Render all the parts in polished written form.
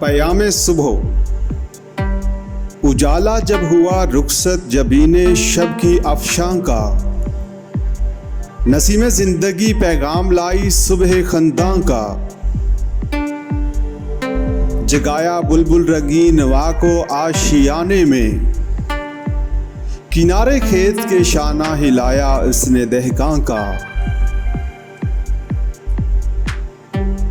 पयामे सुबह। उजाला जब हुआ रुखसत जबीने शब की अफशां का, नसीमे जिंदगी पैगाम लाई सुबह खंदा का। जगाया बुलबुल रंगी नवा को आशियाने में, किनारे खेत के शाना हिलाया उसने दहकां का।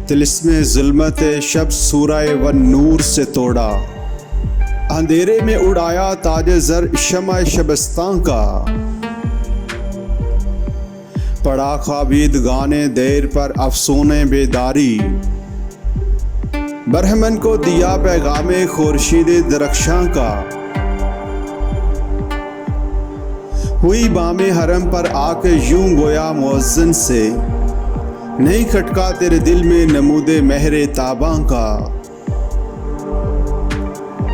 तिलिस्मे जुल्मत शब सूराए वन नूर से तोड़ा, अंधेरे में उड़ाया ताजे जर शमा शबस्तां का। पड़ा ख्वाबीद गाने देर पर अफसोने बेदारी, बरहमन को दिया पैगामे खुर्शीद दरख्शां का। हुई बामे हरम पर आके यूं गोया मुअज्जिन से, नहीं खटका तेरे दिल में नमूदे महरे ताबां का।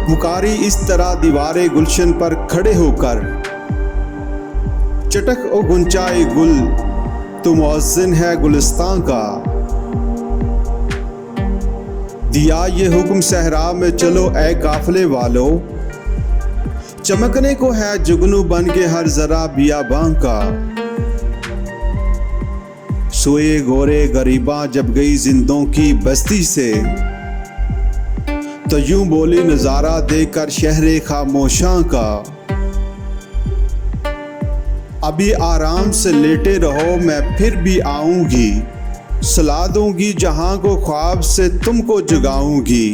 पुकारी इस तरह दीवारे गुलशन पर खड़े होकर, चटक ओ गुंचाए गुल तू मुअज्जिन है गुलिस्तां का। दिया ये हुक्म सहरा में चलो ए काफले वालों, चमकने को है जुगनू बन के हर जरा बियाबां का। सोए गोरे गरीबा जब गई जिंदों की बस्ती से, तो यूं बोली नजारा देकर शहरे खामोशां का। अभी आराम से लेटे रहो मैं फिर भी आऊंगी, सुला दूंगी जहां को ख्वाब से तुमको जगाऊंगी।